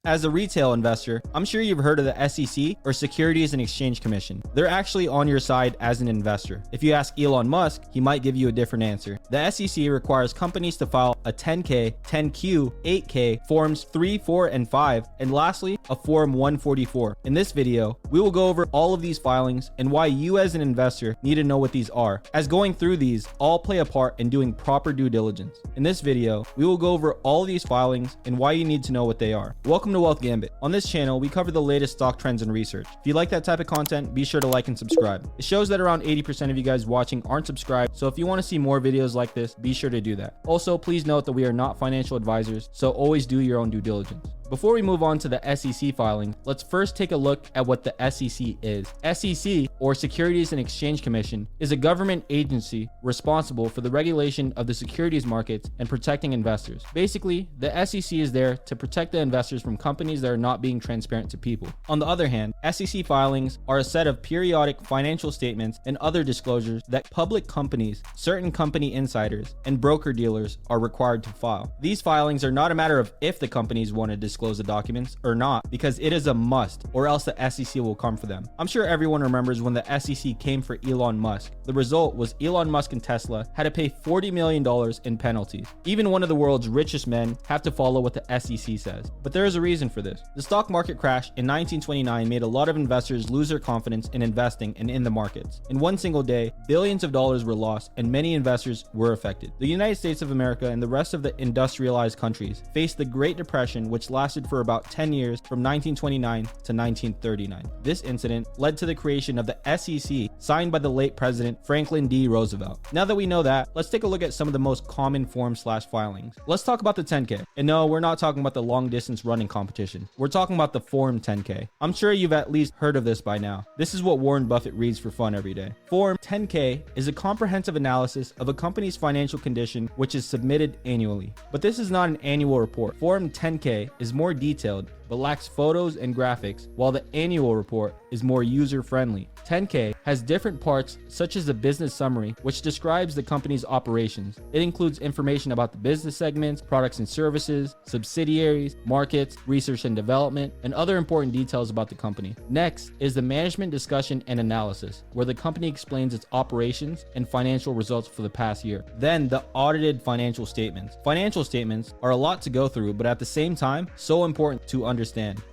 As a retail investor, I'm sure you've heard of the SEC or Securities and Exchange Commission. They're actually on your side as an investor. If you ask Elon Musk, he might give you a different answer. The SEC requires companies to file a 10K, 10Q, 8K, Forms 3, 4, and 5, and lastly, a Form 144. In this video, we will go over all of these filings and why you as an investor need to know what these are, as going through these all play a part in doing proper due diligence. In this video, we will go over all of these filings and why you need to know what they are. Welcome to Wealth Gambit. On this channel, we cover the latest stock trends and research. If you like that type of content, be sure to like and subscribe. It shows that around 80% of you guys watching aren't subscribed, so if you want to see more videos like this, be sure to do that. Also, please note that we are not financial advisors, so always do your own due diligence. Before we move on to the SEC filing, let's first take a look at what the SEC is. SEC, or Securities and Exchange Commission, is a government agency responsible for the regulation of the securities markets and protecting investors. Basically, the SEC is there to protect the investors from companies that are not being transparent to people. On the other hand, SEC filings are a set of periodic financial statements and other disclosures that public companies, certain company insiders, and broker-dealers are required to file. These filings are not a matter of if the companies want to disclose the documents or not, because it is a must, or else the SEC will come for them. I'm sure everyone remembers when the SEC came for Elon Musk. The result was Elon Musk and Tesla had to pay $40 million in penalties. Even one of the world's richest men have to follow what the SEC says. But there is a reason for this. The stock market crash in 1929 made a lot of investors lose their confidence in investing and in the markets. In one single day, billions of dollars were lost and many investors were affected. The United States of America and the rest of the industrialized countries faced the Great Depression, which lasted for about 10 years from 1929 to 1939. This incident led to the creation of the SEC, signed by the late President Franklin D. Roosevelt. Now that we know that, let's take a look at some of the most common forms/filings. Let's talk about the 10K. And no, we're not talking about the long distance running competition. We're talking about the Form 10K. I'm sure you've at least heard of this by now. This is what Warren Buffett reads for fun every day. Form 10K is a comprehensive analysis of a company's financial condition, which is submitted annually. But this is not an annual report. Form 10K is more detailed but lacks photos and graphics, while the annual report is more user-friendly. 10K has different parts, such as a business summary, which describes the company's operations. It includes information about the business segments, products and services, subsidiaries, markets, research and development, and other important details about the company. Next is the management discussion and analysis, where the company explains its operations and financial results for the past year. Then the audited financial statements. Financial statements are a lot to go through, but at the same time, so important to understand.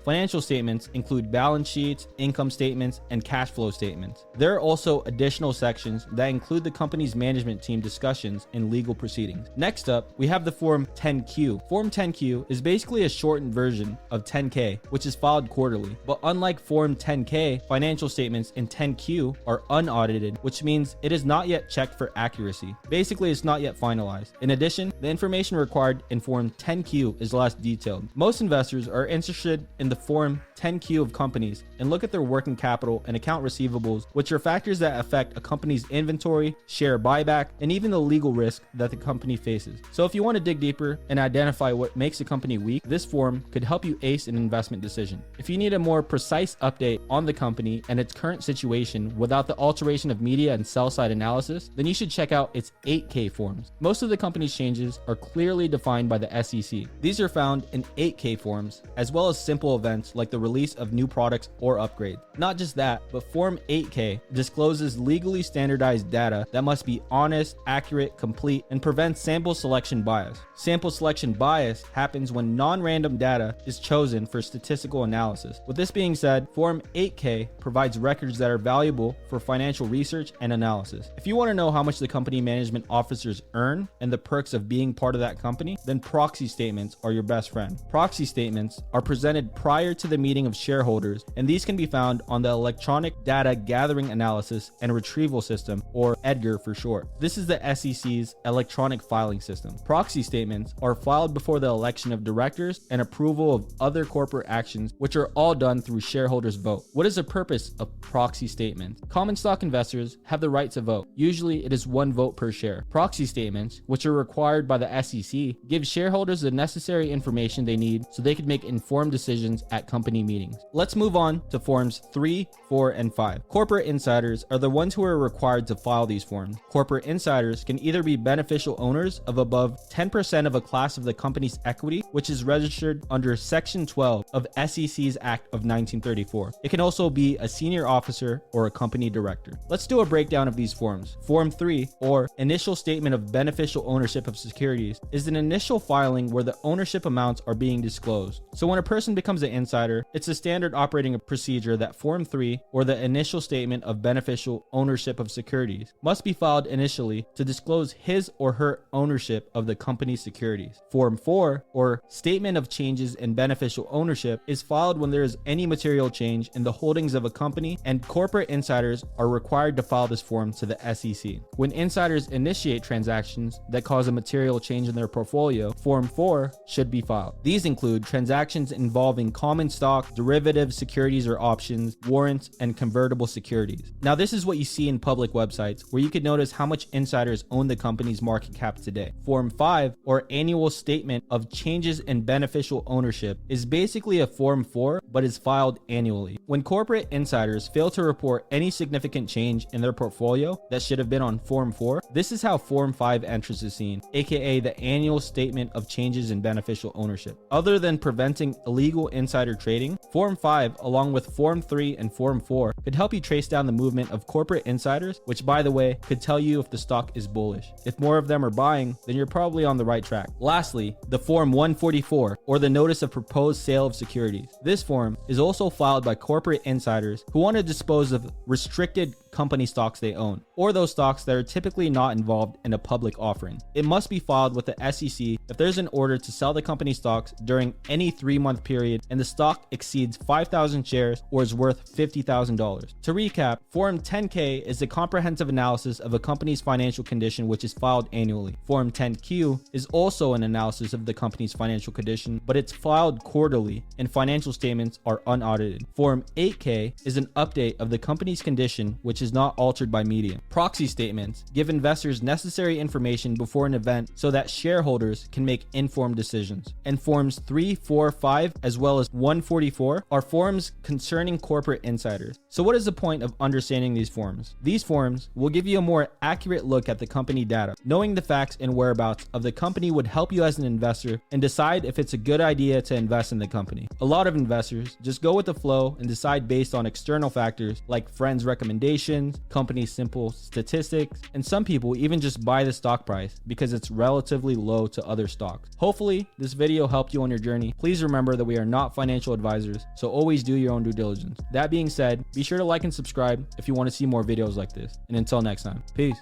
Financial statements include balance sheets, income statements, and cash flow statements. There are also additional sections that include the company's management team discussions and legal proceedings. Next up, we have the Form 10Q. Form 10Q is basically a shortened version of 10K, which is filed quarterly. But unlike Form 10K, financial statements in 10Q are unaudited, which means it is not yet checked for accuracy. Basically, it's not yet finalized. In addition, the information required in Form 10Q is less detailed. Most investors are interested in the Form 10Q of companies and look at their working capital and account receivables, which are factors that affect a company's inventory, share buyback, and even the legal risk that the company faces. So if you want to dig deeper and identify what makes a company weak, this form could help you ace an investment decision. If you need a more precise update on the company and its current situation without the alteration of media and sell-side analysis, then you should check out its 8K forms. Most of the company's changes are clearly defined by the SEC. These are found in 8K forms, as well as simple events like the release of new products or upgrades. Not just that, but Form 8K discloses legally standardized data that must be honest, accurate, complete, and prevents sample selection bias. Sample selection bias happens when non-random data is chosen for statistical analysis. With this being said, Form 8K provides records that are valuable for financial research and analysis. If you want to know how much the company management officers earn and the perks of being part of that company, then proxy statements are your best friend. Proxy statements are presented prior to the meeting of shareholders, and these can be found on the Electronic Data Gathering Analysis and Retrieval System, or EDGAR for short. This is the SEC's electronic filing system. Proxy statements are filed before the election of directors and approval of other corporate actions, which are all done through shareholders' vote. What is the purpose of proxy statements? Common stock investors have the right to vote. Usually it is one vote per share. Proxy statements, which are required by the SEC, give shareholders the necessary information they need so they can make informed decisions at company meetings. Let's move on to Forms 3, 4, and 5. Corporate insiders are the ones who are required to file these forms. Corporate insiders can either be beneficial owners of above 10% of a class of the company's equity, which is registered under Section 12 of SEC's Act of 1934. It can also be a senior officer or a company director. Let's do a breakdown of these forms. Form 3, or Initial Statement of Beneficial Ownership of Securities, is an initial filing where the ownership amounts are being disclosed. So when a person becomes an insider, it's a standard operating procedure that Form 3, or the Initial Statement of Beneficial Ownership of Securities, must be filed initially to disclose his or her ownership of the company's securities. Form 4, or Statement of Changes in Beneficial Ownership, is filed when there is any material change in the holdings of a company, and corporate insiders are required to file this form to the SEC. When insiders initiate transactions that cause a material change in their portfolio, Form 4 should be filed. These include transactions involving common stock, derivative securities or options, warrants, and convertible securities. Now, this is what you see in public websites, where you can notice how much insiders own the company's market cap today. Form 5, or Annual Statement of Changes in Beneficial Ownership, is basically a Form 4, but is filed annually. When corporate insiders fail to report any significant change in their portfolio that should have been on Form 4, this is how Form 5 enters the scene, aka the Annual Statement of Changes in Beneficial Ownership. Other than preventing illegal insider trading, Form 5, along with Form 3 and Form 4, could help you trace down the movement of corporate insiders, which, by the way, could tell you if the stock is bullish. If more of them are buying, then you're probably on the right track. Lastly, the Form 144, or the Notice of Proposed Sale of Securities. This form is also filed by corporate insiders who want to dispose of restricted company stocks they own, or those stocks that are typically not involved in a public offering. It must be filed with the SEC if there's an order to sell the company stocks during any 3-month period and the stock exceeds 5,000 shares or is worth $50,000. To recap, Form 10K is a comprehensive analysis of a company's financial condition, which is filed annually. Form 10Q is also an analysis of the company's financial condition, but it's filed quarterly and financial statements are unaudited. Form 8K is an update of the company's condition, which is not altered by media. Proxy statements give investors necessary information before an event so that shareholders can make informed decisions. And Forms 3, 4, 5, as well as 144 are forms concerning corporate insiders. So what is the point of understanding these forms? These forms will give you a more accurate look at the company data. Knowing the facts and whereabouts of the company would help you as an investor and decide if it's a good idea to invest in the company. A lot of investors just go with the flow and decide based on external factors like friends' recommendations, company simple statistics, and some people even just buy the stock price because it's relatively low to other stocks. Hopefully, this video helped you on your journey. Please remember that we are not financial advisors, so always do your own due diligence. That being said, be sure to like and subscribe if you want to see more videos like this. And until next time, peace.